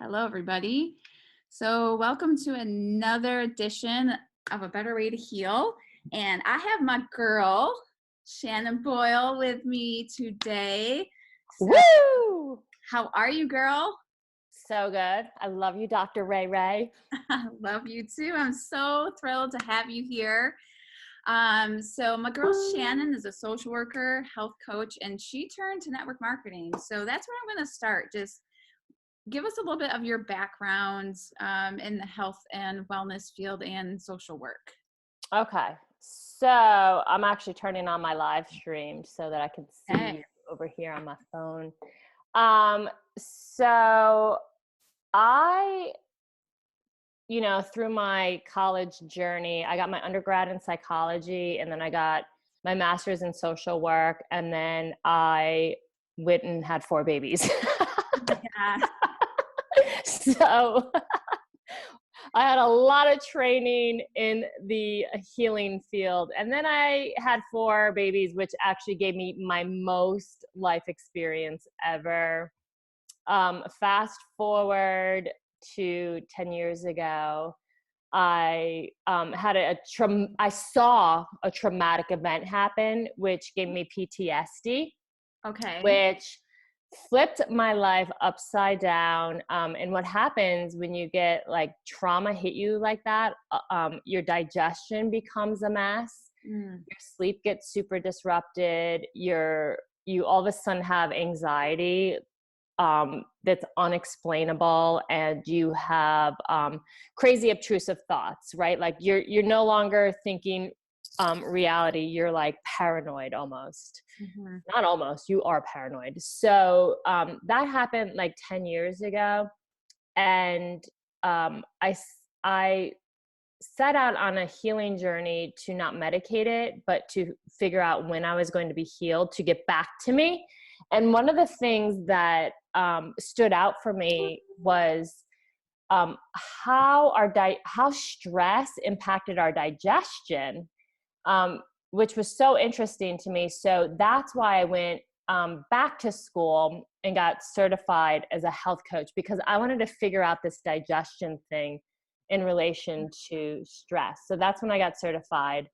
Hello, everybody. So, welcome to another edition of A Better Way to Heal. And I have my girl, Shannon Boyle, with me today. So, Woo! how are you, girl? So good. I love you, Dr. Ray Ray. I love you too. I'm so thrilled to have you here. So, my girl Shannon is a social worker, health coach, and she turned to network marketing. So, that's where I'm going to start. Just give us a little bit of your background in the health and wellness field and social work. Okay. So I'm actually turning on my live stream so that I can see Okay. you over here on my phone. So I, through my college journey, I got my undergrad in psychology and then I got my master's in social work. And then I went and had 4 babies. Yeah. So I had a lot of training in the healing field. And then I had 4 babies, which actually gave me my most life experience ever. Fast forward to 10 years ago, I I saw a traumatic event happen, which gave me PTSD, Okay. which flipped my life upside down. And what happens when you get like trauma hit you like that, your digestion becomes a mess. Mm. Your sleep gets super disrupted. You all of a sudden have anxiety that's unexplainable, and you have crazy obtrusive thoughts, right? Like you're no longer thinking reality. You're like paranoid almost. Hmm. Not almost, you are paranoid. So that happened like 10 years ago. And I set out on a healing journey to not medicate it, but to figure out when I was going to be healed to get back to me. And one of the things that stood out for me was how stress impacted our digestion, um, which was so interesting to me. So that's why I went back to school and got certified as a health coach, because I wanted to figure out this digestion thing in relation to stress. So that's when I got certified.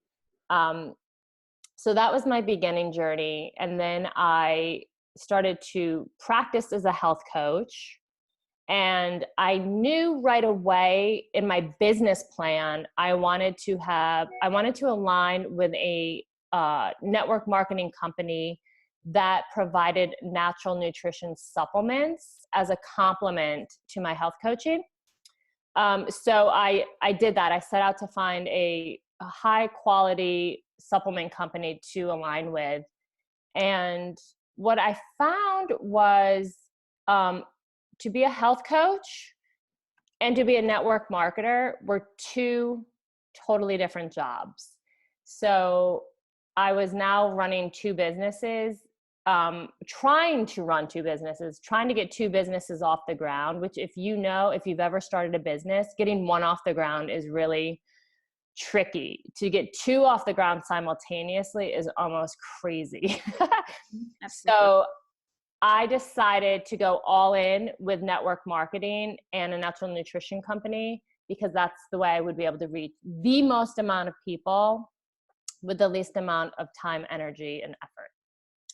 Um, so that was my beginning journey. And then I started to practice as a health coach. And I knew right away in my business plan, I wanted to align with a network marketing company that provided natural nutrition supplements as a complement to my health coaching. So I did that. I set out to find a high quality supplement company to align with. And what I found was, um, to be a health coach and to be a network marketer were 2 totally different jobs. So I was now running 2 businesses, trying to run 2 businesses, trying to get 2 businesses off the ground, which if you've ever started a business, getting one off the ground is really tricky. To get 2 off the ground simultaneously is almost crazy. Absolutely. So I decided to go all in with network marketing and a natural nutrition company, because that's the way I would be able to reach the most amount of people with the least amount of time, energy, and effort.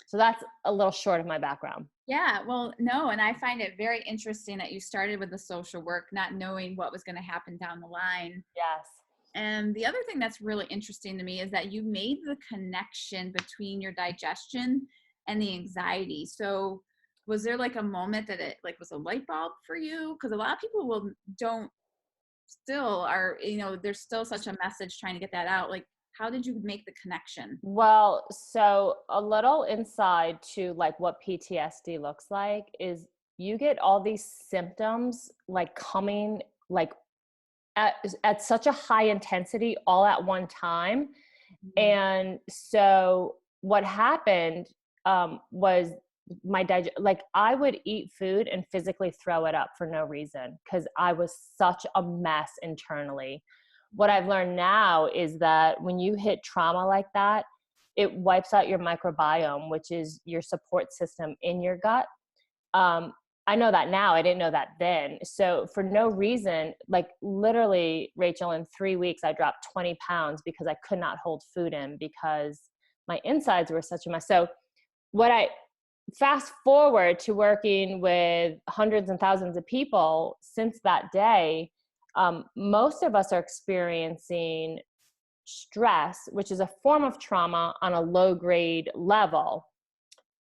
So that's a little short of my background. Yeah, well, no, and I find it very interesting that you started with the social work, not knowing what was going to happen down the line. Yes. And the other thing that's really interesting to me is that you made the connection between your digestion and the anxiety. So was there like a moment that it like was a light bulb for you? Because a lot of people will don't still are, there's still such a message trying to get that out. Like, how did you make the connection? Well, so a little inside to like what PTSD looks like is you get all these symptoms like coming like at such a high intensity all at one time. Mhm. And so what happened was like I would eat food and physically throw it up for no reason because I was such a mess internally. What I've learned now is that when you hit trauma like that, it wipes out your microbiome, which is your support system in your gut. I know that now. I didn't know that then. So for no reason, like literally, Rachel, in 3 weeks, I dropped 20 pounds because I could not hold food in because my insides were such a mess. So what I fast forward to working with hundreds and thousands of people since that day, most of us are experiencing stress, which is a form of trauma on a low grade level.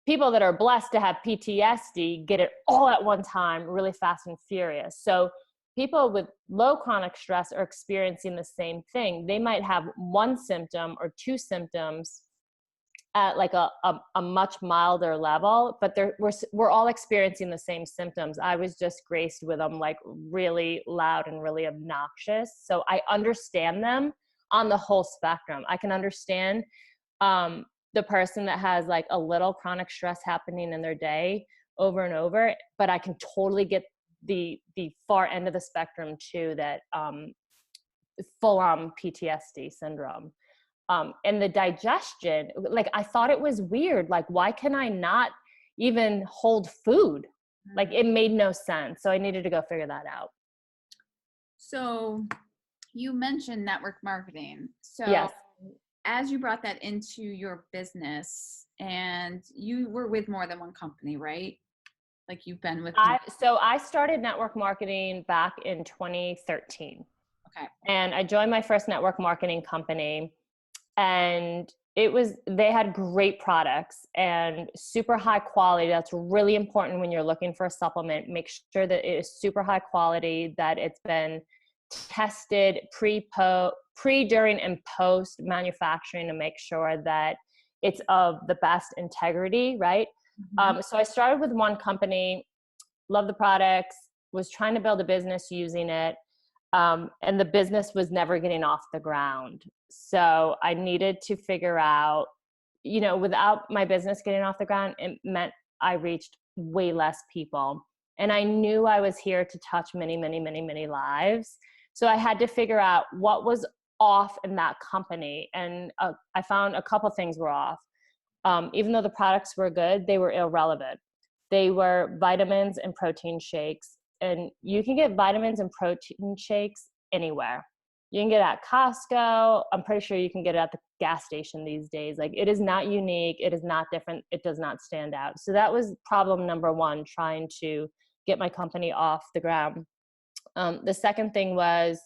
People that are blessed to have PTSD get it all at one time, really fast and furious. So people with low chronic stress are experiencing the same thing. They might have one symptom or two symptoms at like a much milder level, but we're all experiencing the same symptoms. I was just graced with them like really loud and really obnoxious. So I understand them on the whole spectrum. I can understand the person that has like a little chronic stress happening in their day over and over, but I can totally get the far end of the spectrum too, that full on PTSD syndrome. And the digestion, like I thought it was weird. Like, why can I not even hold food? Like it made no sense. So I needed to go figure that out. So you mentioned network marketing. So Yes. as you brought that into your business, and you were with more than one company, right? Like you've been with So I started network marketing back in 2013. Okay. And I joined my first network marketing company, and they had great products and super high quality. That's really important when you're looking for a supplement. Make sure that it is super high quality, that it's been tested pre, during, and post manufacturing to make sure that it's of the best integrity, right? Mm-hmm. So I started with one company, loved the products, was trying to build a business using it. And the business was never getting off the ground. So I needed to figure out, without my business getting off the ground, it meant I reached way less people. And I knew I was here to touch many, many, many, many lives. So I had to figure out what was off in that company. And I found a couple things were off. Even though the products were good, they were irrelevant. They were vitamins and protein shakes. And you can get vitamins and protein shakes anywhere. You can get it at Costco. I'm pretty sure you can get it at the gas station these days. Like, it is not unique. It is not different. It does not stand out. So that was problem number one, trying to get my company off the ground. The second thing was,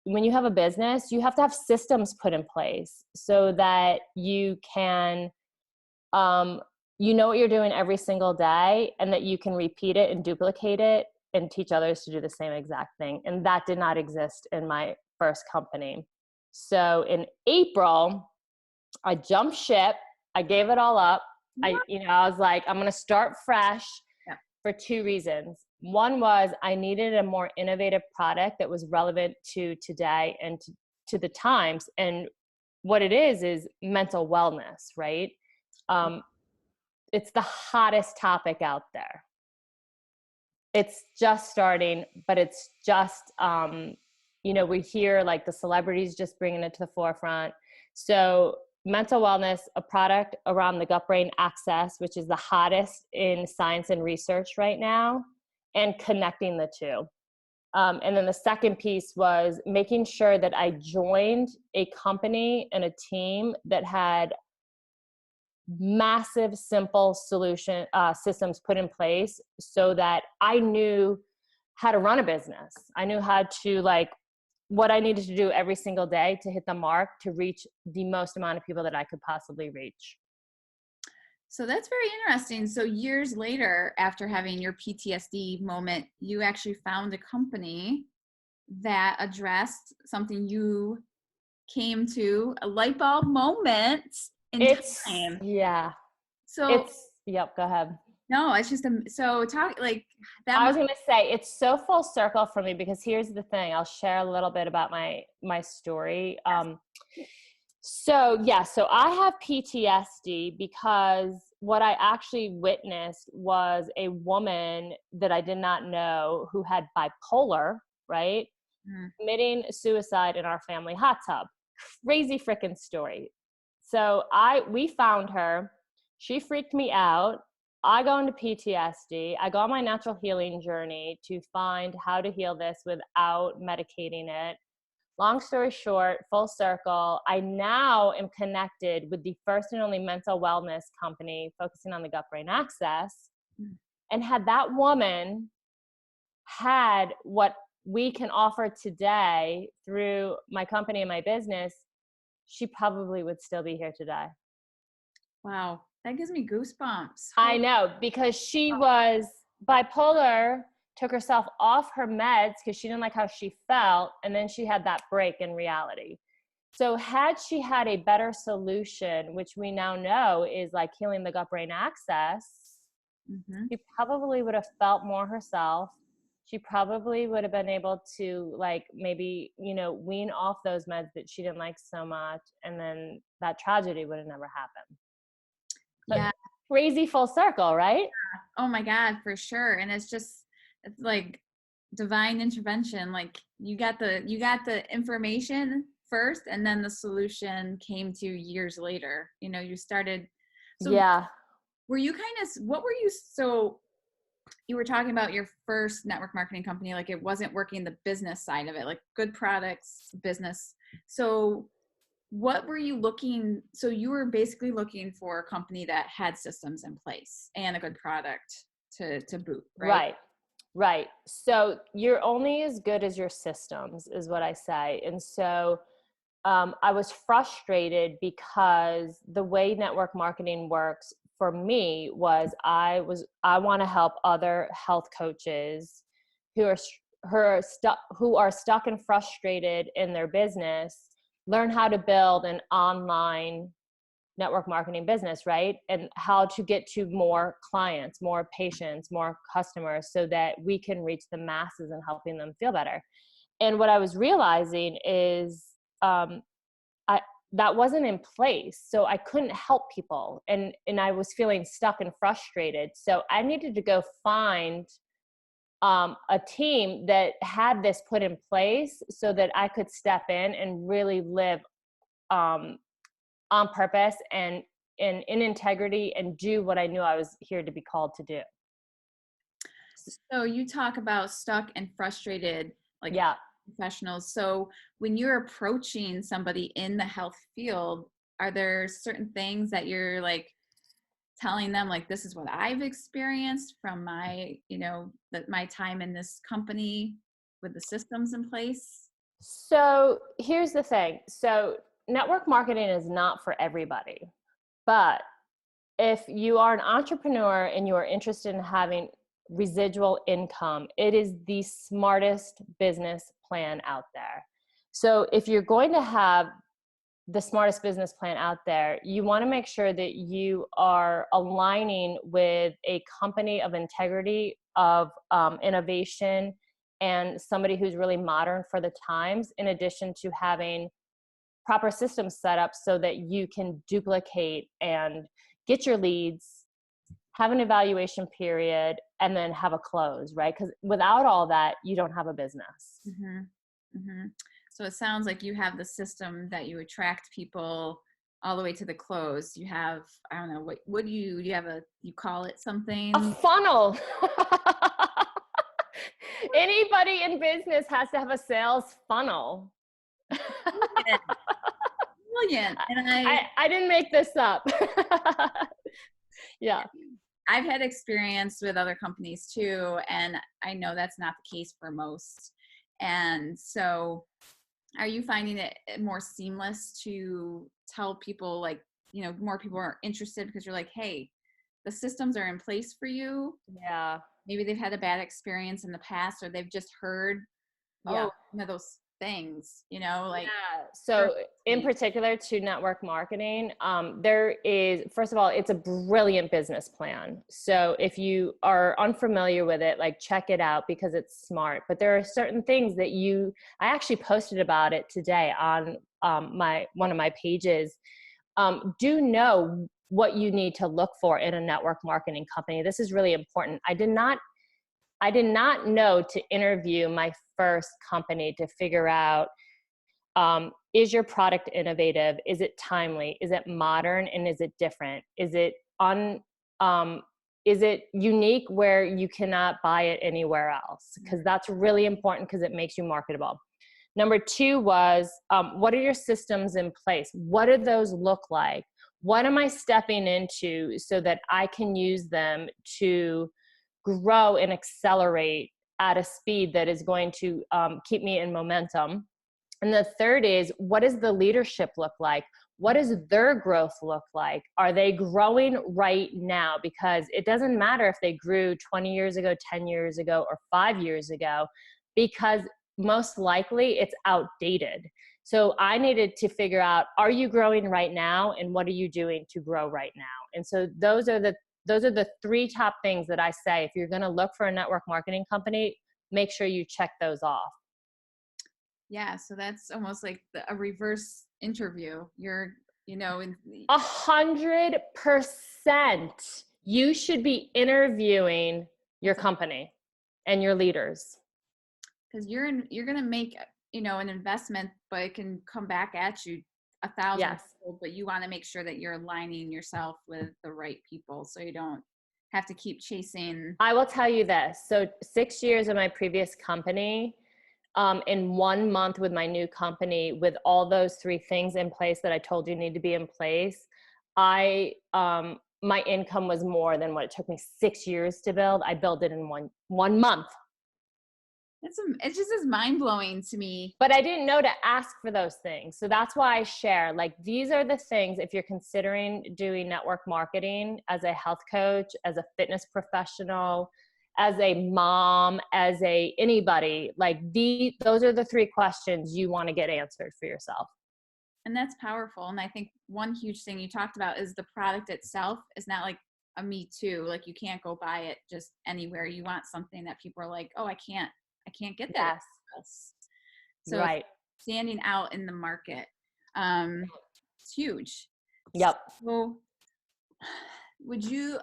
when you have a business, you have to have systems put in place so that you can, what you're doing every single day, and that you can repeat it and duplicate it and teach others to do the same exact thing. And that did not exist in my first company. So in April, I jumped ship. I gave it all up. I was like, I'm going to start fresh. Yeah. For two reasons. One was I needed a more innovative product that was relevant to today and to the times. And what it is mental wellness, right? It's the hottest topic out there. It's just starting, but it's just, we hear like the celebrities just bringing it to the forefront. So mental wellness, a product around the gut-brain axis, which is the hottest in science and research right now, and connecting the two. And then the second piece was making sure that I joined a company and a team that had massive, simple solution systems put in place so that I knew how to run a business. I knew how to what I needed to do every single day to hit the mark to reach the most amount of people that I could possibly reach. So that's very interesting. So years later, after having your PTSD moment, you actually found a company that addressed something you came to, a light bulb moment in time. Yeah. So yep, go ahead. no, it's just so talk like that. I was going to say it's so full circle for me because here's the thing. I'll share a little bit about my story. So I have PTSD because what I actually witnessed was a woman that I did not know who had bipolar, right? Committing suicide in our family hot tub. Crazy freaking story. So we found her. She freaked me out. I go into PTSD. I go on my natural healing journey to find how to heal this without medicating it. Long story short, full circle, I now am connected with the first and only mental wellness company focusing on the gut brain axis. Mm. And had that woman had what we can offer today through my company and my business, she probably would still be here today. Wow. That gives me goosebumps. I know, because she was bipolar, took herself off her meds because she didn't like how she felt, and then she had that break in reality. So had she had a better solution, which we now know is like healing the gut brain axis, Mm-hmm. she probably would have felt more herself. She probably would have been able to like maybe, wean off those meds that she didn't like so much. And then that tragedy would have never happened. But Yeah. crazy full circle, right? Oh my God, for sure. And it's like divine intervention. Like you got the information first, and then the solution came to you years later. You started. So Yeah. were you what were you, so you were talking about your first network marketing company, like it wasn't working the business side of it, like good products, business. So what were you looking, so you were basically looking for a company that had systems in place and a good product to boot, right? Right. So you're only as good as your systems is what I say. And so I was frustrated because the way network marketing works for me was I want to help other health coaches who are stuck and frustrated in their business learn how to build an online network marketing business, right? And how to get to more clients, more patients, more customers so that we can reach the masses and helping them feel better. And what I was realizing is that wasn't in place. So I couldn't help people, and I was feeling stuck and frustrated. So I needed to go find a team that had this put in place so that I could step in and really live on purpose and in integrity and do what I knew I was here to be called to do. So you talk about stuck and frustrated, like Yeah. professionals. So when you're approaching somebody in the health field, are there certain things that you're like telling them, like, this is what I've experienced from my, my time in this company with the systems in place? So here's the thing. So network marketing is not for everybody, but if you are an entrepreneur and you are interested in having residual income, it is the smartest business plan out there. So if you're going to have the smartest business plan out there, you want to make sure that you are aligning with a company of integrity, of innovation, and somebody who's really modern for the times, in addition to having proper systems set up so that you can duplicate and get your leads, have an evaluation period, and then have a close, right? Because without all that, you don't have a business. Mm-hmm. Mm-hmm. So it sounds like you have the system that you attract people all the way to the close. You have, I don't know, what do you have you call it something? A funnel. Anybody in business has to have a sales funnel. Brilliant. Brilliant. And I didn't make this up. Yeah. I've had experience with other companies too, and I know that's not the case for most. And so are you finding it more seamless to tell people, like, more people are interested because you're like, hey, the systems are in place for you. Yeah. Maybe they've had a bad experience in the past, or they've just heard, Yeah. those things, like. Yeah. So in particular to network marketing, there is, first of all, it's a brilliant business plan. So if you are unfamiliar with it, like check it out because it's smart. But there are certain things that I actually posted about it today on one of my pages. Do know what you need to look for in a network marketing company. This is really important. I did not know to interview my first company to figure out, is your product innovative? Is it timely? Is it modern? And is it different? Is it is it unique where you cannot buy it anywhere else? Because that's really important because it makes you marketable. Number two was, what are your systems in place? What do those look like? What am I stepping into so that I can use them to grow and accelerate at a speed that is going to keep me in momentum? And the third is, what does the leadership look like? What does their growth look like? Are they growing right now? Because it doesn't matter if they grew 20 years ago, 10 years ago, or 5 years ago, because most likely it's outdated. So I needed to figure out, are you growing right now? And what are you doing to grow right now? And so those are the three top things that I say, if you're going to look for a network marketing company, make sure you check those off. Yeah. So that's almost like a reverse interview. You're, 100%. You should be interviewing your company and your leaders. Because you're going to make, an investment, but it can come back at you 1,000 Yes. fold, but you want to make sure that you're aligning yourself with the right people so you don't have to keep chasing. I will tell you this. So 6 years of my previous company, in 1 month with my new company, with all those three things in place that I told you need to be in place, my income was more than what it took me 6 years to build. I built it in one month. It's just as mind-blowing to me. But I didn't know to ask for those things. So that's why I share, like, these are the things, if you're considering doing network marketing as a health coach, as a fitness professional, as a mom, as anybody, like those are the three questions you want to get answered for yourself. And that's powerful. And I think one huge thing you talked about is the product itself is not like a me too. Like you can't go buy it just anywhere. You want something that people are like, oh, I can't get that. Yes. So right. Standing out in the market, it's huge. Yep. So would you,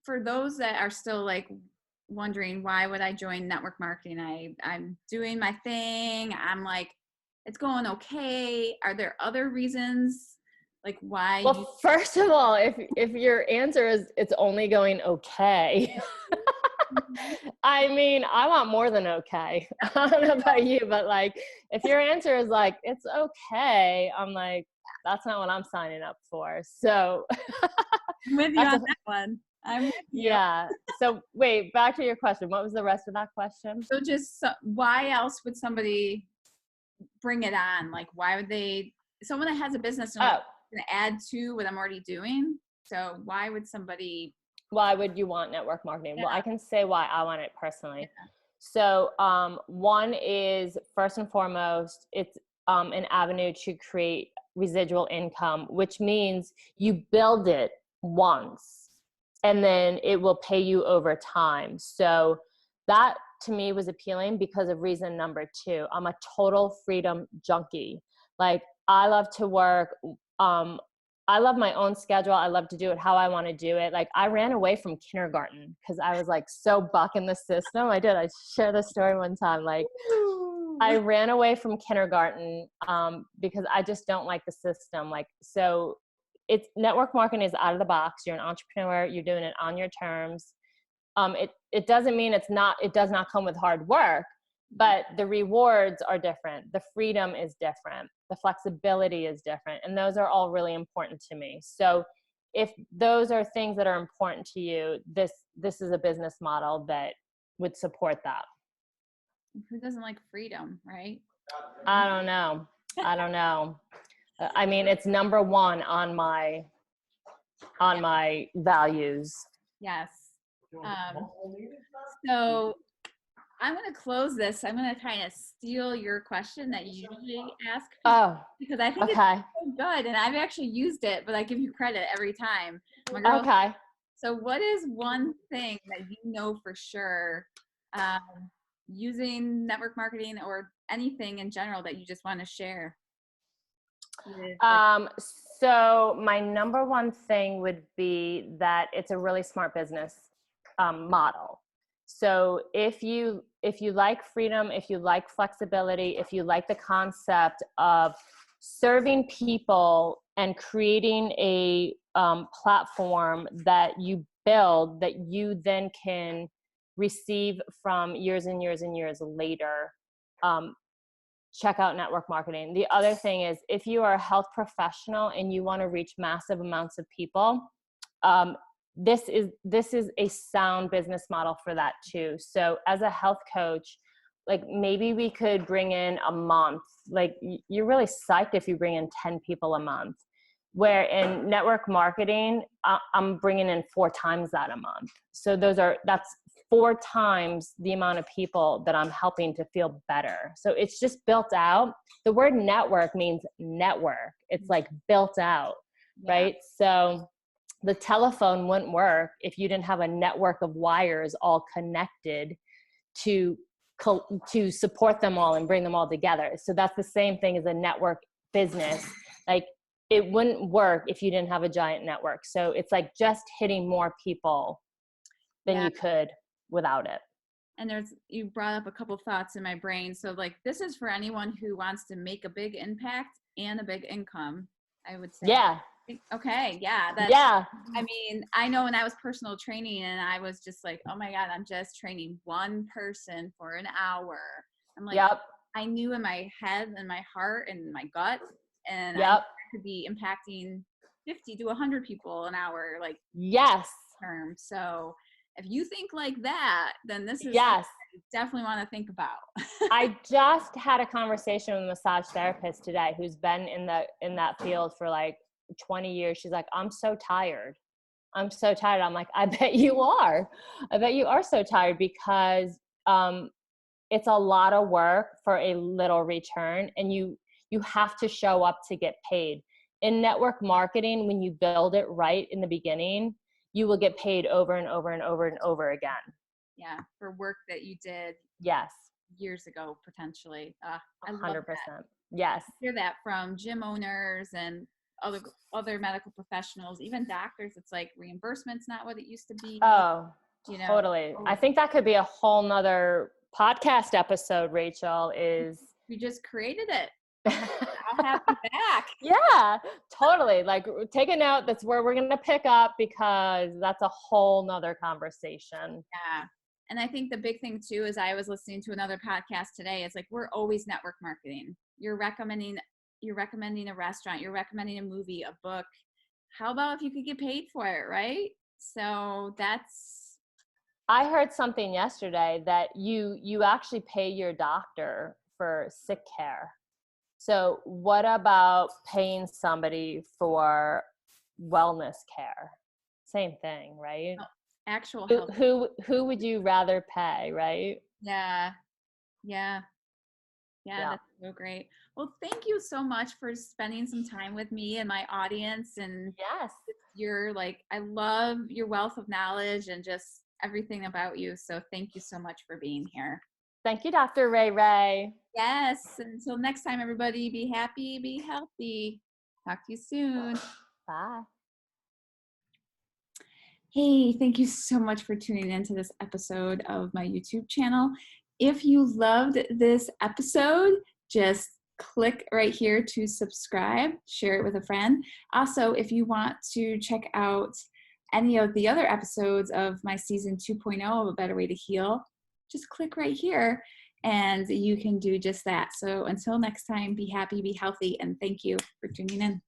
for those that are still like wondering, why would I join network marketing? I'm doing my thing. I'm like, it's going okay. Are there other reasons like why? Well, first of all, if your answer is it's only going okay, I mean, I want more than okay. I don't know about you, but like, if your answer is like, it's okay, I'm like, that's not what I'm signing up for. So I'm with you on that one. I'm with you. Yeah. So wait, back to your question. What was the rest of that question? So just why else would somebody bring it on? Like, why would someone that has a business and going to add to what I'm already doing? So why would you want network marketing? Yeah. Well, I can say why I want it personally. Yeah. So one is, first and foremost, it's an avenue to create residual income, which means you build it once and then it will pay you over time. So that to me was appealing because of reason number two. I'm a total freedom junkie. Like, I love to work. I love my own schedule. I love to do it how I want to do it. Like, I ran away from kindergarten because I was like so buck in the system. I shared this story one time. Like, I ran away from kindergarten because I just don't like the system. Like, so it's network marketing is out of the box. You're an entrepreneur. You're doing it on your terms. It doesn't mean it does not come with hard work, but the rewards are different. The freedom is different. The flexibility is different. And those are all really important to me. So if those are things that are important to you, this is a business model that would support that. Who doesn't like freedom, right? I don't know. I mean, it's number one on my values. Yes. So I'm going to close this. I'm going to kind of steal your question that you usually ask people, because I think it's so good, and I've actually used it, but I give you credit every time. Okay. So what is one thing that you know for sure using network marketing or anything in general that you just want to share? So my number one thing would be that it's a really smart business model. So if you like freedom, if you like flexibility, if you like the concept of serving people and creating a platform that you build that you then can receive from years and years and years later. Check out network marketing. The other thing is, if you are a health professional and you want to reach massive amounts of people, this is a sound business model for that too. So as a health coach, like maybe we could bring in a month, like you're really psyched if you bring in 10 people a month, where in network marketing, I'm bringing in 4 times that a month. So that's 4 times the amount of people that I'm helping to feel better. So it's just built out. The word network means network. It's like built out, right? So the telephone wouldn't work if you didn't have a network of wires all connected to support them all and bring them all together. So that's the same thing as a network business. Like it wouldn't work if you didn't have a giant network. So it's like just hitting more people than you could without it. And you brought up a couple thoughts in my brain. So like, this is for anyone who wants to make a big impact and a big income, I would say. Yeah. Okay. Yeah. I mean, I know when I was personal training and I was just like, oh my God, I'm just training one person for an hour. I'm like, I knew in my head and my heart and my gut, and I could be impacting 50 to 100 people an hour, like term. So if you think like that, then this is something you definitely want to think about. I just had a conversation with a massage therapist today who's been in that field for like 20 years. She's like, I'm so tired. I'm like, I bet you are. I bet you are so tired because it's a lot of work for a little return, and you have to show up to get paid. In network marketing, when you build it right in the beginning, you will get paid over and over and over and over again. Yeah, for work that you did years ago, potentially. I 100%. Love that. Yes. I hear that from gym owners and other medical professionals, even doctors. It's like reimbursement's not what it used to be. Oh, totally. I think that could be a whole nother podcast episode, Rachel. We just created it. I'll have you back. Yeah, totally. Like take a note. That's where we're going to pick up, because that's a whole nother conversation. Yeah. And I think the big thing too is I was listening to another podcast today. It's like, we're always network marketing. You're recommending a restaurant, you're recommending a movie, a book. How about if you could get paid for it, right? So I heard something yesterday that you actually pay your doctor for sick care. So what about paying somebody for wellness care? Same thing, right? Actual health. Who would you rather pay, right? Yeah. That's so great. Well, thank you so much for spending some time with me and my audience. And I love your wealth of knowledge and just everything about you. So thank you so much for being here. Thank you, Dr. Ray Ray. Yes. Until next time, everybody, be happy, be healthy. Talk to you soon. Bye. Hey, thank you so much for tuning into this episode of my YouTube channel. If you loved this episode, just click right here to subscribe, share it with a friend. Also, if you want to check out any of the other episodes of my season 2.0 of A Better Way to Heal, just click right here and you can do just that. So until next time, be happy, be healthy, and thank you for tuning in.